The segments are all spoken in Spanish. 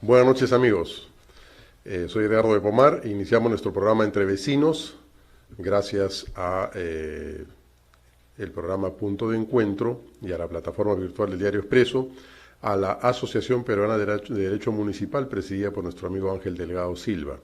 Buenas noches, amigos. Soy Edgardo de Pomar. Iniciamos nuestro programa Entre Vecinos gracias a el programa Punto de Encuentro y a la plataforma virtual del Diario Expreso, a la Asociación Peruana de Derecho Municipal presidida por nuestro amigo Ángel Delgado Silva.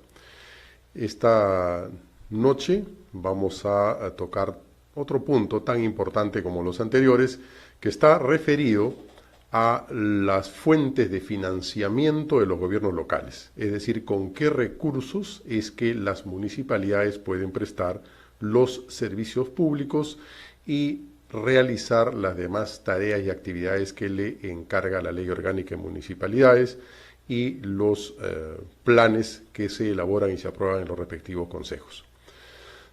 Esta noche vamos a tocar otro punto tan importante como los anteriores, que está referido a las fuentes de financiamiento de los gobiernos locales, es decir, con qué recursos es que las municipalidades pueden prestar los servicios públicos y realizar las demás tareas y actividades que le encarga la Ley Orgánica de Municipalidades y los planes que se elaboran y se aprueban en los respectivos consejos.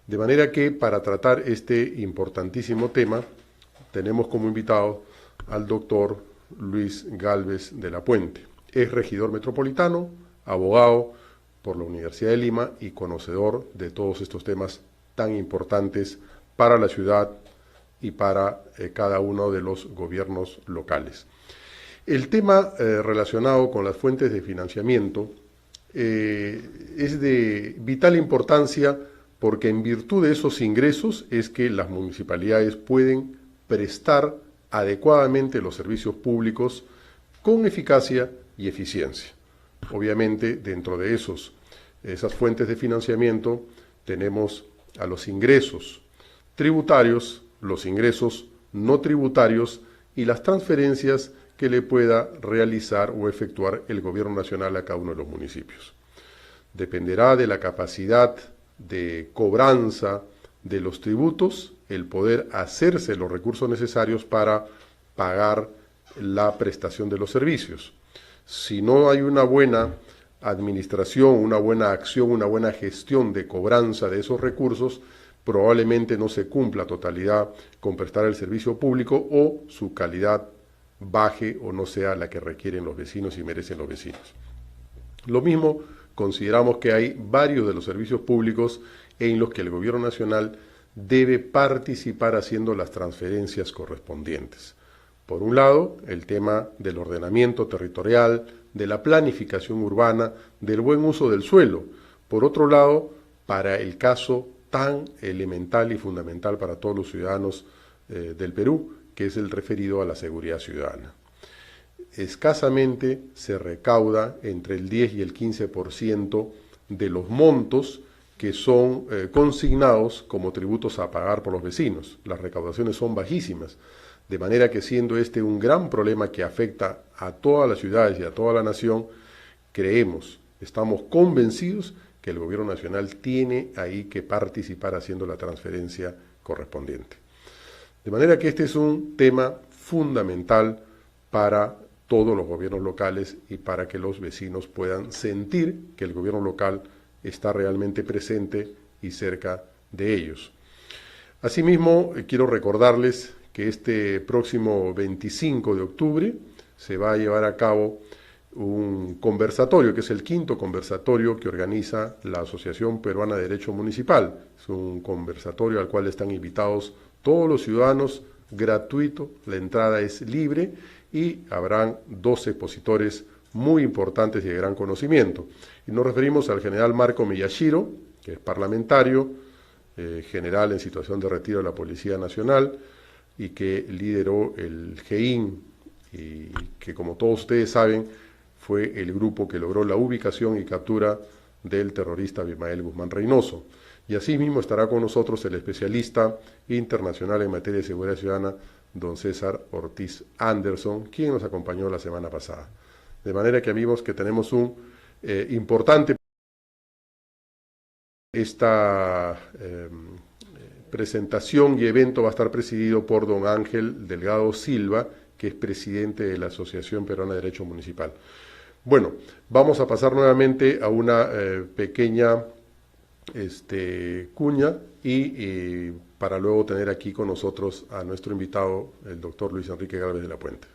De manera que para tratar este importantísimo tema tenemos como invitado al doctor Luis Gálvez de la Puente. Es regidor metropolitano, abogado por la Universidad de Lima y conocedor de todos estos temas tan importantes para la ciudad y para cada uno de los gobiernos locales. El tema relacionado con las fuentes de financiamiento es de vital importancia porque en virtud de esos ingresos es que las municipalidades pueden prestar adecuadamente los servicios públicos con eficacia y eficiencia. Obviamente, dentro de esas fuentes de financiamiento tenemos a los ingresos tributarios, los ingresos no tributarios y las transferencias que le pueda realizar o efectuar el gobierno nacional a cada uno de los municipios. Dependerá de la capacidad de cobranza de los tributos el poder hacerse los recursos necesarios para pagar la prestación de los servicios. Si no hay una buena administración, una buena acción, una buena gestión de cobranza de esos recursos, probablemente no se cumpla a totalidad con prestar el servicio público o su calidad baje o no sea la que requieren los vecinos y merecen los vecinos. Lo mismo consideramos que hay varios de los servicios públicos en los que el gobierno nacional debe participar haciendo las transferencias correspondientes. Por un lado, el tema del ordenamiento territorial, de la planificación urbana, del buen uso del suelo. Por otro lado, para el caso tan elemental y fundamental para todos los ciudadanos del Perú, que es el referido a la seguridad ciudadana. Escasamente se recauda entre el 10 y el 15% de los montos que son consignados como tributos a pagar por los vecinos. Las recaudaciones son bajísimas, de manera que siendo este un gran problema que afecta a todas las ciudades y a toda la nación, estamos convencidos que el gobierno nacional tiene ahí que participar haciendo la transferencia correspondiente. De manera que este es un tema fundamental para todos los gobiernos locales y para que los vecinos puedan sentir que el gobierno local está realmente presente y cerca de ellos. Asimismo, quiero recordarles que este próximo 25 de octubre se va a llevar a cabo un conversatorio, que es el quinto conversatorio que organiza la Asociación Peruana de Derecho Municipal. Es un conversatorio al cual están invitados todos los ciudadanos, gratuito, la entrada es libre y habrán 12 expositores muy importantes y de gran conocimiento. Y nos referimos al general Marco Miyashiro, que es parlamentario, general en situación de retiro de la Policía Nacional y que lideró el GEIN y que, como todos ustedes saben, fue el grupo que logró la ubicación y captura del terrorista Abimael Guzmán Reynoso. Y asimismo estará con nosotros el especialista internacional en materia de seguridad ciudadana, don César Ortiz Anderson, quien nos acompañó la semana pasada. De manera que, amigos, que tenemos un importante... Esta presentación y evento va a estar presidido por don Ángel Delgado Silva, que es presidente de la Asociación Peruana de Derecho Municipal. Bueno, vamos a pasar nuevamente a una pequeña cuña y para luego tener aquí con nosotros a nuestro invitado, el doctor Luis Enrique Gálvez de la Puente.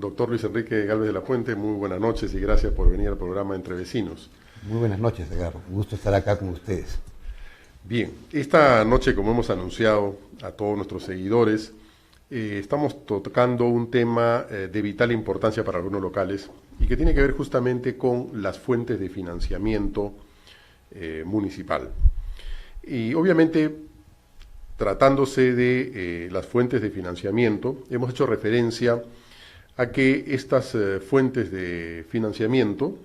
Doctor Luis Enrique Gálvez de la Puente, muy buenas noches y gracias por venir al programa Entre Vecinos. Muy buenas noches, Edgardo. Un gusto estar acá con ustedes. Bien, esta noche, como hemos anunciado a todos nuestros seguidores, estamos tocando un tema de vital importancia para algunos locales y que tiene que ver justamente con las fuentes de financiamiento municipal. Y obviamente, tratándose de las fuentes de financiamiento, hemos hecho referencia a que estas fuentes de financiamiento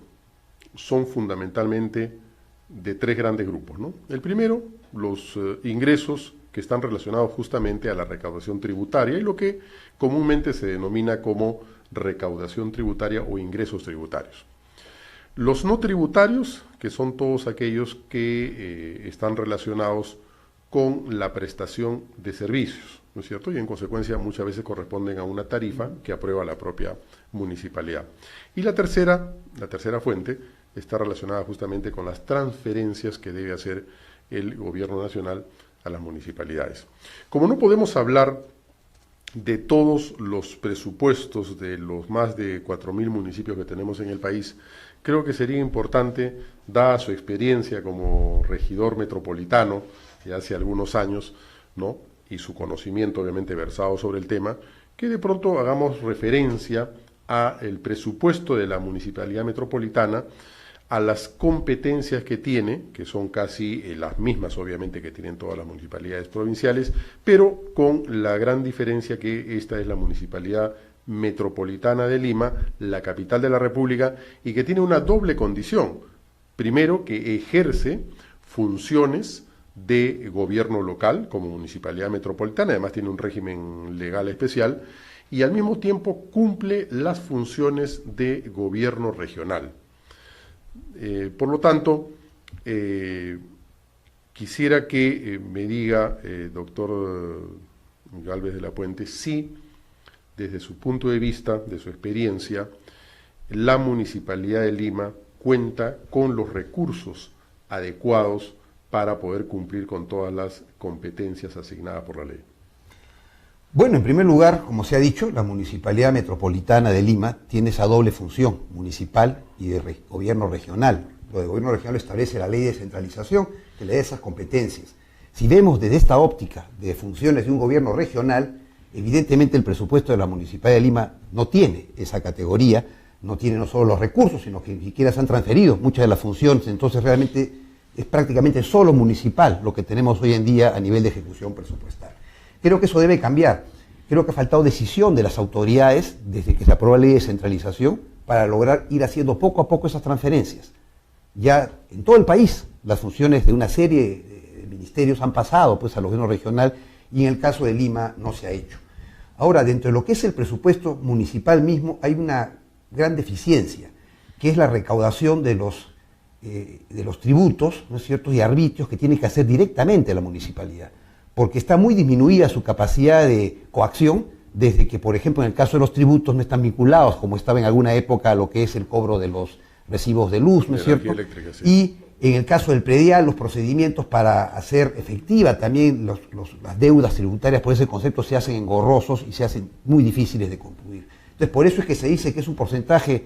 son fundamentalmente de tres grandes grupos, ¿no? El primero, los ingresos que están relacionados justamente a la recaudación tributaria y lo que comúnmente se denomina como recaudación tributaria o ingresos tributarios. Los no tributarios, que son todos aquellos que están relacionados con la prestación de servicios, ¿no es cierto? Y en consecuencia muchas veces corresponden a una tarifa que aprueba la propia municipalidad. Y la tercera fuente está relacionada justamente con las transferencias que debe hacer el gobierno nacional a las municipalidades. Como no podemos hablar de todos los presupuestos de los más de 4.000 municipios que tenemos en el país, creo que sería importante, dada su experiencia como regidor metropolitano de hace algunos años, ¿no?, y su conocimiento obviamente versado sobre el tema, que de pronto hagamos referencia a el presupuesto de la Municipalidad Metropolitana, a las competencias que tiene, que son casi las mismas obviamente que tienen todas las municipalidades provinciales, pero con la gran diferencia que esta es la Municipalidad Metropolitana de Lima, la capital de la República, y que tiene una doble condición. Primero, que ejerce funciones de gobierno local como municipalidad metropolitana, además tiene un régimen legal especial, y al mismo tiempo cumple las funciones de gobierno regional. Por lo tanto, quisiera que me diga, doctor Gálvez de la Puente, si desde su punto de vista, de su experiencia, la Municipalidad de Lima cuenta con los recursos adecuados para poder cumplir con todas las competencias asignadas por la ley. Bueno, en primer lugar, como se ha dicho, la Municipalidad Metropolitana de Lima tiene esa doble función, municipal y de gobierno regional. Lo de gobierno regional lo establece la ley de descentralización, que le da esas competencias. Si vemos desde esta óptica de funciones de un gobierno regional, evidentemente el presupuesto de la Municipalidad de Lima no tiene esa categoría, no tiene no solo los recursos, sino que ni siquiera se han transferido muchas de las funciones, entonces realmente es prácticamente solo municipal lo que tenemos hoy en día a nivel de ejecución presupuestal. Creo que eso debe cambiar. Creo que ha faltado decisión de las autoridades desde que se aprobó la ley de descentralización para lograr ir haciendo poco a poco esas transferencias. Ya en todo el país las funciones de una serie de ministerios han pasado pues al gobierno regional y en el caso de Lima no se ha hecho. Ahora, dentro de lo que es el presupuesto municipal mismo hay una gran deficiencia, que es la recaudación de los tributos, ¿no es cierto?, y arbitrios que tiene que hacer directamente la municipalidad, porque está muy disminuida su capacidad de coacción desde que, por ejemplo, en el caso de los tributos no están vinculados, como estaba en alguna época, a lo que es el cobro de los recibos de luz, ¿no es cierto? Eléctrica, sí. Y en el caso del predial, los procedimientos para hacer efectiva también las deudas tributarias por ese concepto se hacen engorrosos y se hacen muy difíciles de concluir. Entonces, por eso es que se dice que es un porcentaje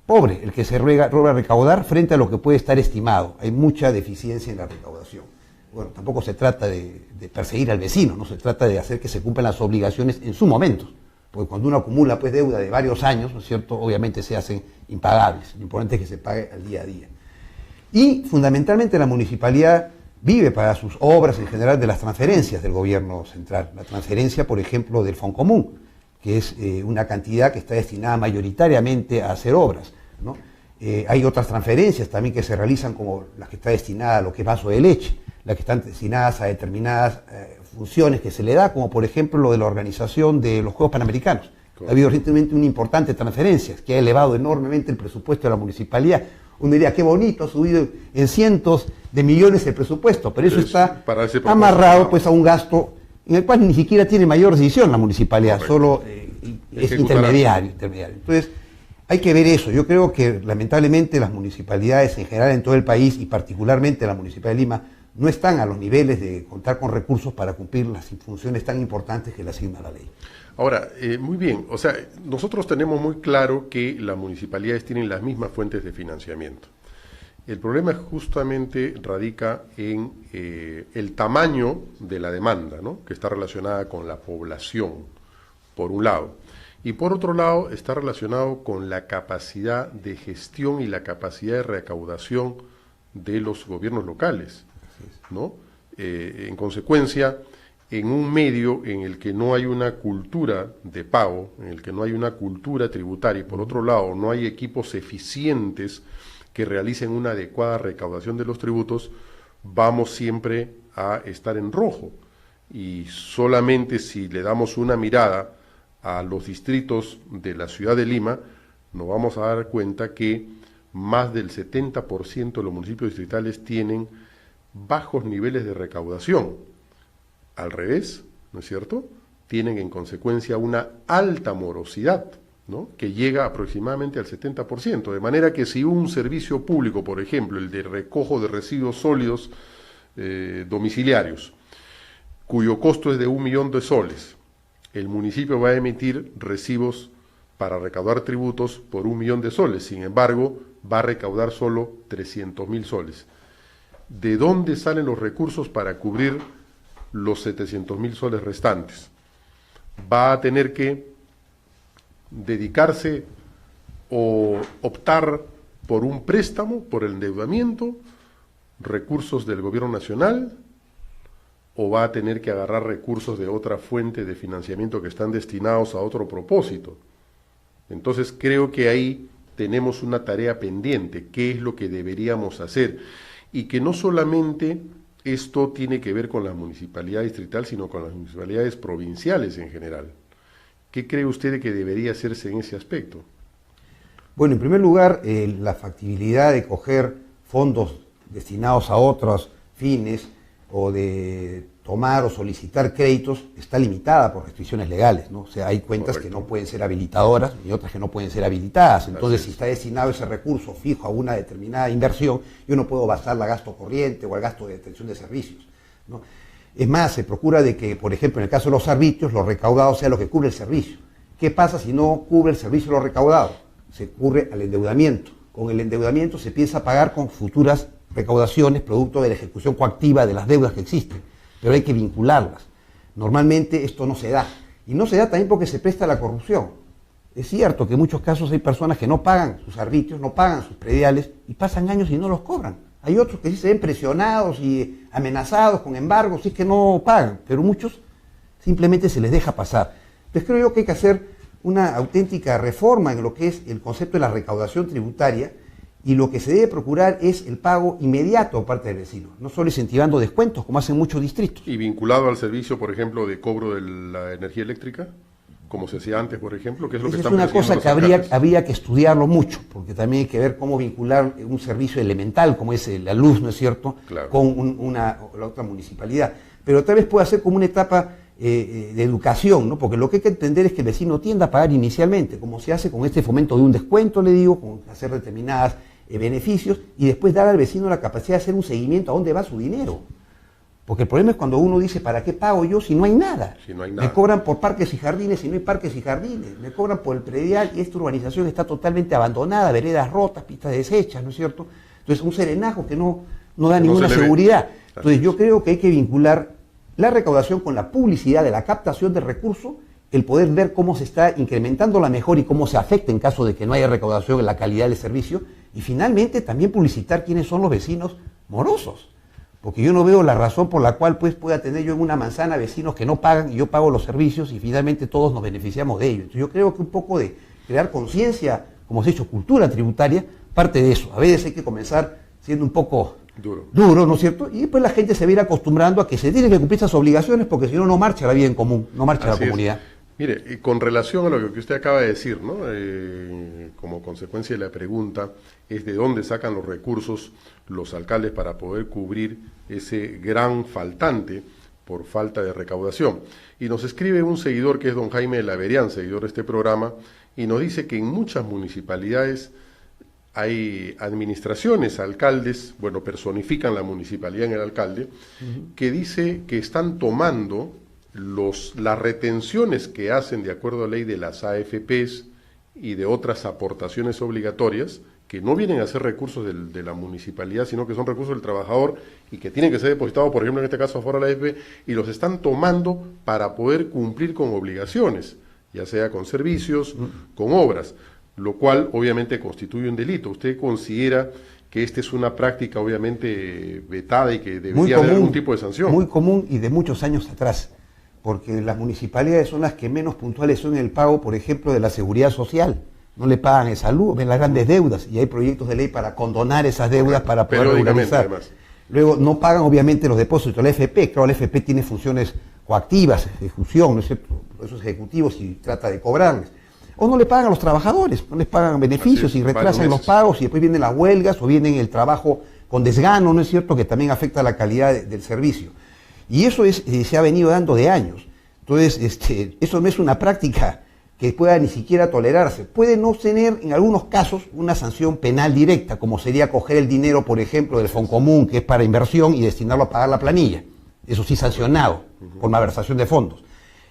pobre el que se logra recaudar frente a lo que puede estar estimado. Hay mucha deficiencia en la recaudación. Bueno, tampoco se trata de perseguir al vecino, no se trata de hacer que se cumplan las obligaciones en su momento, porque cuando uno acumula pues deuda de varios años, ¿no es cierto?, obviamente se hacen impagables. Lo importante es que se pague al día a día. Y fundamentalmente la municipalidad vive para sus obras en general de las transferencias del gobierno central. La transferencia, por ejemplo, del Foncomún, que es una cantidad que está destinada mayoritariamente a hacer obras, ¿no? Hay otras transferencias también que se realizan, como las que está destinada a lo que es vaso de leche, las que están destinadas a determinadas funciones que se le da, como por ejemplo lo de la organización de los Juegos Panamericanos. Ha habido recientemente una importante transferencia que ha elevado enormemente el presupuesto de la municipalidad. Uno diría, qué bonito, ha subido en cientos de millones el presupuesto, pero eso está amarrado pues a un gasto en el cual ni siquiera tiene mayor decisión la municipalidad, solo es intermediario. Entonces, hay que ver eso. Yo creo que lamentablemente las municipalidades en general en todo el país y particularmente la Municipalidad de Lima no están a los niveles de contar con recursos para cumplir las funciones tan importantes que le asigna la ley. Ahora, muy bien, o sea, nosotros tenemos muy claro que las municipalidades tienen las mismas fuentes de financiamiento. El problema justamente radica en el tamaño de la demanda, ¿no?, que está relacionada con la población, por un lado. Y por otro lado, está relacionado con la capacidad de gestión y la capacidad de recaudación de los gobiernos locales, ¿no? En consecuencia, en un medio en el que no hay una cultura de pago, en el que no hay una cultura tributaria, y por otro lado no hay equipos eficientes que realicen una adecuada recaudación de los tributos, vamos siempre a estar en rojo. Y solamente si le damos una mirada a los distritos de la ciudad de Lima, nos vamos a dar cuenta que más del 70% de los municipios distritales tienen bajos niveles de recaudación. Al revés, ¿no es cierto?, tienen en consecuencia una alta morosidad, ¿no?, que llega aproximadamente al 70%, de manera que si un servicio público, por ejemplo, el de recojo de residuos sólidos domiciliarios, cuyo costo es de 1 millón de soles, el municipio va a emitir recibos para recaudar tributos por 1 millón de soles, sin embargo, va a recaudar solo 300.000 soles. ¿De dónde salen los recursos para cubrir los 700.000 soles restantes? Va a tener que dedicarse o optar por un préstamo, por el endeudamiento, recursos del gobierno nacional, o va a tener que agarrar recursos de otra fuente de financiamiento que están destinados a otro propósito. Entonces creo que ahí tenemos una tarea pendiente, qué es lo que deberíamos hacer, y que no solamente esto tiene que ver con la municipalidad distrital, sino con las municipalidades provinciales en general. ¿Qué cree usted de que debería hacerse en ese aspecto? Bueno, en primer lugar, la factibilidad de coger fondos destinados a otros fines o de tomar o solicitar créditos está limitada por restricciones legales, ¿no? O sea, hay cuentas que no pueden ser habilitadoras y otras que no pueden ser habilitadas. Entonces, si está destinado ese recurso fijo a una determinada inversión, yo no puedo basarla a gasto corriente o al gasto de atención de servicios, ¿no? Es más, se procura de que, por ejemplo, en el caso de los arbitrios, lo recaudado sea lo que cubre el servicio. ¿Qué pasa si no cubre el servicio lo recaudado? Se ocurre al endeudamiento. Con el endeudamiento se empieza a pagar con futuras recaudaciones producto de la ejecución coactiva de las deudas que existen, pero hay que vincularlas. Normalmente esto no se da, y no se da también porque se presta a la corrupción. Es cierto que en muchos casos hay personas que no pagan sus arbitrios, no pagan sus prediales, y pasan años y no los cobran. Hay otros que sí se ven presionados y amenazados con embargos, si es que no pagan, pero muchos simplemente se les deja pasar. Entonces creo yo que hay que hacer una auténtica reforma en lo que es el concepto de la recaudación tributaria, y lo que se debe procurar es el pago inmediato por parte del vecino, no solo incentivando descuentos, como hacen muchos distritos. ¿Y vinculado al servicio, por ejemplo, de cobro de la energía eléctrica, como se hacía antes, por ejemplo? ¿Qué es lo que están persiguiendo? Es una cosa que habría que estudiarlo mucho, porque también hay que ver cómo vincular un servicio elemental, como es la luz, ¿no es cierto?, claro, con la otra municipalidad. Pero tal vez pueda ser como una etapa de educación, ¿no? Porque lo que hay que entender es que el vecino tienda a pagar inicialmente, como se hace con este fomento de un descuento, le digo, con hacer determinadas beneficios, y después dar al vecino la capacidad de hacer un seguimiento a dónde va su dinero. Porque el problema es cuando uno dice, ¿para qué pago yo si no hay nada? Si no hay nada. Me cobran por parques y jardines si no hay parques y jardines. Me cobran por el predial y esta urbanización está totalmente abandonada, veredas rotas, pistas deshechas, ¿no es cierto? Entonces, un serenajo que no da ninguna seguridad. Entonces, yo creo que hay que vincular la recaudación con la publicidad de la captación de recursos, el poder ver cómo se está incrementando la mejora y cómo se afecta en caso de que no haya recaudación en la calidad del servicio, y finalmente también publicitar quiénes son los vecinos morosos, porque yo no veo la razón por la cual pues pueda tener yo en una manzana vecinos que no pagan y yo pago los servicios y finalmente todos nos beneficiamos de ello. Entonces yo creo que un poco de crear conciencia, como se ha dicho, cultura tributaria, parte de eso. A veces hay que comenzar siendo un poco duro, ¿no es cierto? Y después la gente se va a ir acostumbrando a que se tienen que cumplir esas obligaciones, porque si no, no marcha la vida en común, no marcha la comunidad. Mire, con relación a lo que usted acaba de decir, ¿no? Como consecuencia de la pregunta, es de dónde sacan los recursos los alcaldes para poder cubrir ese gran faltante por falta de recaudación. Y nos escribe un seguidor que es don Jaime Laverián, seguidor de este programa, y nos dice que en muchas municipalidades hay administraciones, alcaldes, bueno, personifican la municipalidad en el alcalde, que dice que están tomando las retenciones que hacen de acuerdo a la ley de las AFPs y de otras aportaciones obligatorias, que no vienen a ser recursos de la municipalidad, sino que son recursos del trabajador y que tienen que ser depositados, por ejemplo, en este caso, afuera de la AFP, y los están tomando para poder cumplir con obligaciones, ya sea con servicios, con obras, lo cual obviamente constituye un delito. ¿Usted considera que esta es una práctica obviamente vetada y que debería haber algún tipo de sanción? Muy común y de muchos años atrás, porque las municipalidades son las que menos puntuales son en el pago, por ejemplo, de la seguridad social. No le pagan en salud, ven las grandes deudas, y hay proyectos de ley para condonar esas deudas para poder regularizar. Luego no pagan obviamente los depósitos de la AFP. Claro, la AFP tiene funciones coactivas, ejecución, ¿no es cierto? Esos ejecutivos y trata de cobrarles. O no le pagan a los trabajadores, no les pagan beneficios y retrasan los pagos, y después vienen las huelgas o vienen el trabajo con desgano, ¿no es cierto?, que también afecta la calidad del servicio. Y eso se ha venido dando de años. Entonces, eso no es una práctica que pueda ni siquiera tolerarse. Puede no tener, en algunos casos, una sanción penal directa, como sería coger el dinero, por ejemplo, del Foncomún, que es para inversión, y destinarlo a pagar la planilla. Eso sí sancionado, por malversación de fondos.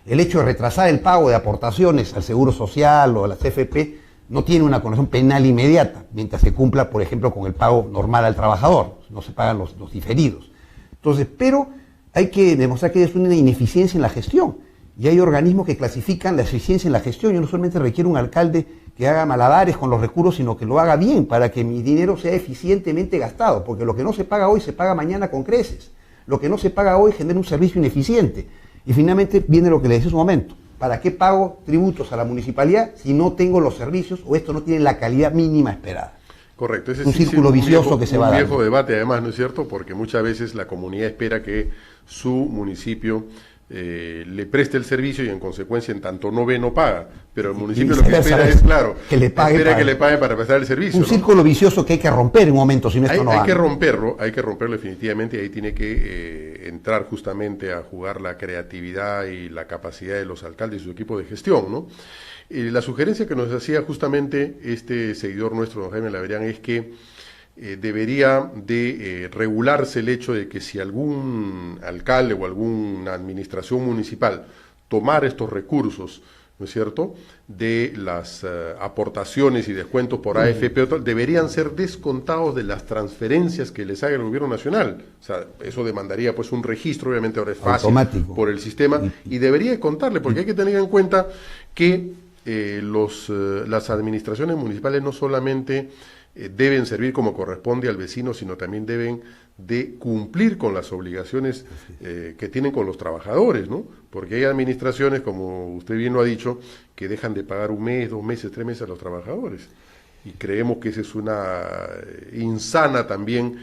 El hecho de retrasar el pago de aportaciones al Seguro Social o a la CFP no tiene una connotación penal inmediata, mientras se cumpla, por ejemplo, con el pago normal al trabajador. No se pagan los diferidos. Entonces, pero hay que demostrar que es una ineficiencia en la gestión. Y hay organismos que clasifican la eficiencia en la gestión. Yo no solamente requiero un alcalde que haga malabares con los recursos, sino que lo haga bien para que mi dinero sea eficientemente gastado, porque lo que no se paga hoy se paga mañana con creces. Lo que no se paga hoy genera un servicio ineficiente. Y finalmente viene lo que le decía en su momento. ¿Para qué pago tributos a la municipalidad si no tengo los servicios o esto no tiene la calidad mínima esperada? Correcto. Ese un círculo vicioso que se va a dar. Un viejo debate, además, ¿no es cierto? Porque muchas veces la comunidad espera que su municipio le preste el servicio y en consecuencia en tanto no ve, no paga, pero el municipio lo que espera es, claro, que le pague para prestar el servicio. Un círculo vicioso que hay que romper en un momento, si no esto no hay que romperlo definitivamente, y ahí tiene que entrar justamente a jugar la creatividad y la capacidad de los alcaldes y su equipo de gestión, ¿no? La sugerencia que nos hacía justamente este seguidor nuestro, don Jaime Laverián, es que debería de regularse el hecho de que si algún alcalde o alguna administración municipal tomara estos recursos, ¿no es cierto?, de las aportaciones y descuentos por AFP, deberían ser descontados de las transferencias que les haga el gobierno nacional. O sea, eso demandaría pues un registro, obviamente ahora es fácil automático por el sistema, y debería contarle, porque hay que tener en cuenta que las administraciones municipales no solamente deben servir como corresponde al vecino, sino también deben de cumplir con las obligaciones que tienen con los trabajadores, ¿no? Porque hay administraciones, como usted bien lo ha dicho, que dejan de pagar 1 mes, 2 meses, 3 meses a los trabajadores. Y creemos que esa es una insana también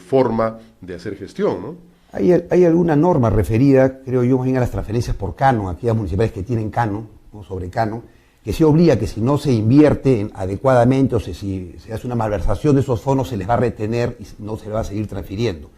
forma de hacer gestión, ¿no? Hay alguna norma referida, creo yo, más bien a las transferencias por canon, aquellas municipalidades que tienen canon, o sobre canon, que se obliga que si no se invierte adecuadamente o si se hace una malversación de esos fondos, se les va a retener y no se les va a seguir transfiriendo.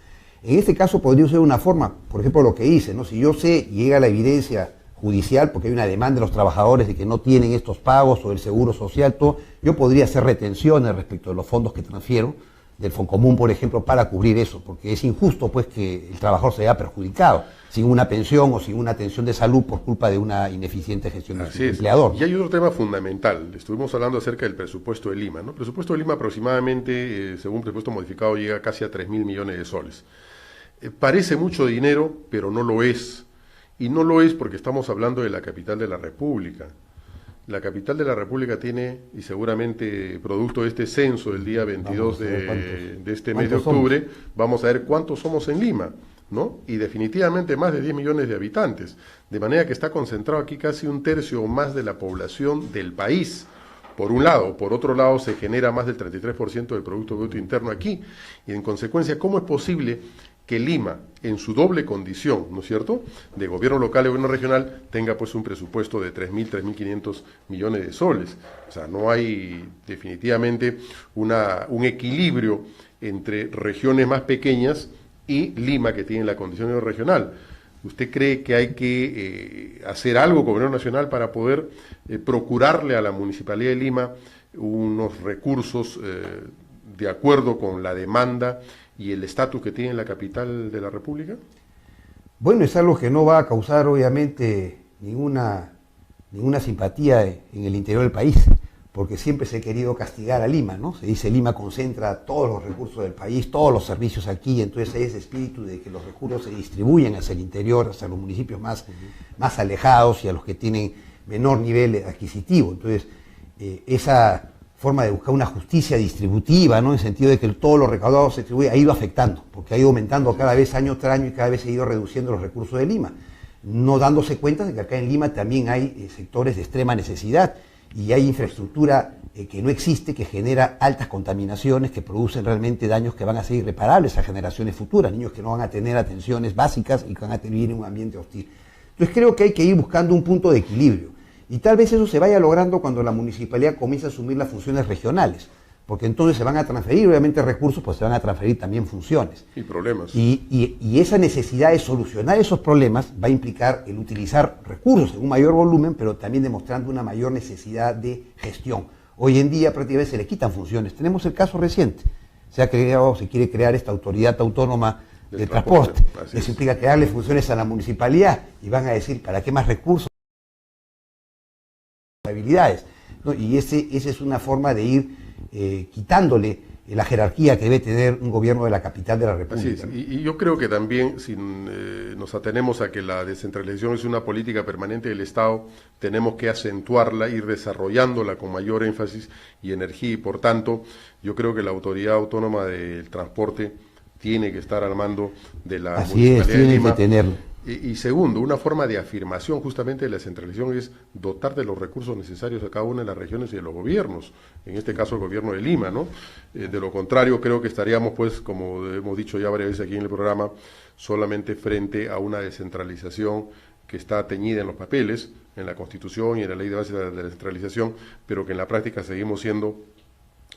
En este caso podría ser una forma, por ejemplo, lo que hice, ¿no? Si yo sé y llega la evidencia judicial, porque hay una demanda de los trabajadores de que no tienen estos pagos o el seguro social, todo, yo podría hacer retenciones respecto de los fondos que transfiero, del Foncomún, por ejemplo, para cubrir eso, porque es injusto pues que el trabajador se vea perjudicado sin una pensión o sin una atención de salud por culpa de una ineficiente gestión del empleador. Y hay otro tema fundamental, estuvimos hablando acerca del presupuesto de Lima, ¿no? El presupuesto de Lima aproximadamente, según presupuesto modificado, llega casi a 3.000 millones de soles. Parece mucho dinero, pero no lo es, y no lo es porque estamos hablando de la capital de la República. La capital de la República tiene, y seguramente producto de este censo del día 22 de este mes de octubre, vamos a ver cuántos somos en Lima, ¿no? Y definitivamente más de 10 millones de habitantes, de manera que está concentrado aquí casi 1/3 o más de la población del país, por un lado. Por otro lado, se genera más del 33% del Producto Bruto Interno aquí, y en consecuencia, ¿cómo es posible que Lima, en su doble condición, ¿no es cierto?, de gobierno local y gobierno regional, tenga pues un presupuesto de 3.000, 3.500 millones de soles? O sea, no hay definitivamente un equilibrio entre regiones más pequeñas y Lima, que tiene la condición regional. ¿Usted cree que hay que hacer algo con el gobierno nacional para poder procurarle a la Municipalidad de Lima unos recursos de acuerdo con la demanda y el estatus que tiene la capital de la República? Bueno, es algo que no va a causar obviamente ninguna simpatía en el interior del país, porque siempre se ha querido castigar a Lima, ¿no? Se dice Lima concentra todos los recursos del país, todos los servicios aquí, entonces hay ese espíritu de que los recursos se distribuyen hacia el interior, hacia los municipios más alejados y a los que tienen menor nivel adquisitivo. Entonces, esa forma de buscar una justicia distributiva, ¿no? En el sentido de que todo lo recaudado se distribuye, ha ido afectando, porque ha ido aumentando cada vez año tras año y cada vez se ha ido reduciendo los recursos de Lima, no dándose cuenta de que acá en Lima también hay sectores de extrema necesidad y hay infraestructura que no existe, que genera altas contaminaciones, que producen realmente daños que van a ser irreparables a generaciones futuras, niños que no van a tener atenciones básicas y que van a vivir en un ambiente hostil. Entonces creo que hay que ir buscando un punto de equilibrio. Y tal vez eso se vaya logrando cuando la municipalidad comience a asumir las funciones regionales, porque entonces se van a transferir, obviamente recursos, pues se van a transferir también funciones. Y problemas. Y esa necesidad de solucionar esos problemas va a implicar el utilizar recursos en un mayor volumen, pero también demostrando una mayor necesidad de gestión. Hoy en día prácticamente se le quitan funciones. Tenemos el caso reciente. Se quiere crear esta autoridad autónoma de transporte. Eso implica crearle funciones a la municipalidad y van a decir, ¿para qué más recursos? Habilidades, ¿no? Y esa es una forma de ir quitándole la jerarquía que debe tener un gobierno de la capital de la República. Así es. Y yo creo que también, si nos atenemos a que la descentralización es una política permanente del Estado, tenemos que acentuarla, ir desarrollándola con mayor énfasis y energía, y por tanto, yo creo que la Autoridad Autónoma del Transporte tiene que estar al mando de la Municipalidad de Lima. Tiene que tenerlo. Y segundo, una forma de afirmación justamente de la descentralización es dotar de los recursos necesarios a cada una de las regiones y de los gobiernos, en este caso el gobierno de Lima, ¿no? De lo contrario, creo que estaríamos, pues, como hemos dicho ya varias veces aquí en el programa, solamente frente a una descentralización que está teñida en los papeles, en la Constitución y en la Ley de Base de la Descentralización, pero que en la práctica seguimos siendo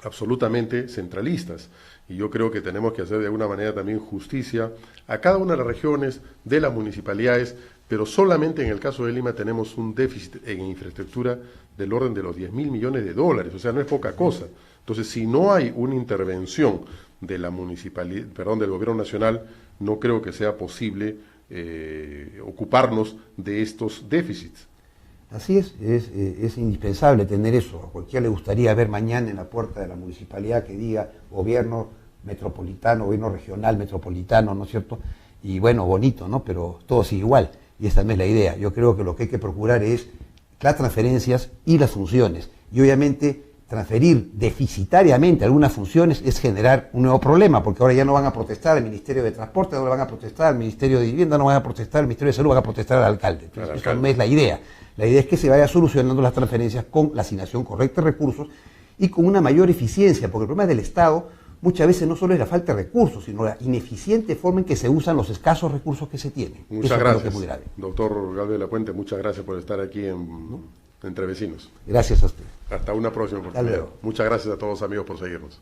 absolutamente centralistas. Y yo creo que tenemos que hacer de alguna manera también justicia a cada una de las regiones, de las municipalidades, pero solamente en el caso de Lima tenemos un déficit en infraestructura del orden de los 10.000 millones de dólares, o sea, no es poca cosa. Entonces, si no hay una intervención de la municipalidad, del gobierno nacional, no creo que sea posible ocuparnos de estos déficits. Así es indispensable tener eso. A cualquiera le gustaría ver mañana en la puerta de la municipalidad que diga gobierno metropolitano, gobierno regional metropolitano, ¿no es cierto? Y bueno, bonito, ¿no? Pero todo sigue igual, y esta no es la idea. Yo creo que lo que hay que procurar es las transferencias y las funciones. Y obviamente transferir deficitariamente algunas funciones es generar un nuevo problema, porque ahora ya no van a protestar al Ministerio de Transporte, no le van a protestar al Ministerio de Vivienda, no van a protestar al Ministerio de Salud, van a protestar al alcalde. Entonces, esa no es la idea. La idea es que se vaya solucionando las transferencias con la asignación correcta de recursos y con una mayor eficiencia, porque el problema del Estado muchas veces no solo es la falta de recursos, sino la ineficiente forma en que se usan los escasos recursos que se tienen. Muchas gracias, doctor Galvez de la Puente, muchas gracias por estar aquí Entre Vecinos. Gracias a usted. Hasta una próxima oportunidad. Muchas gracias a todos, amigos, por seguirnos.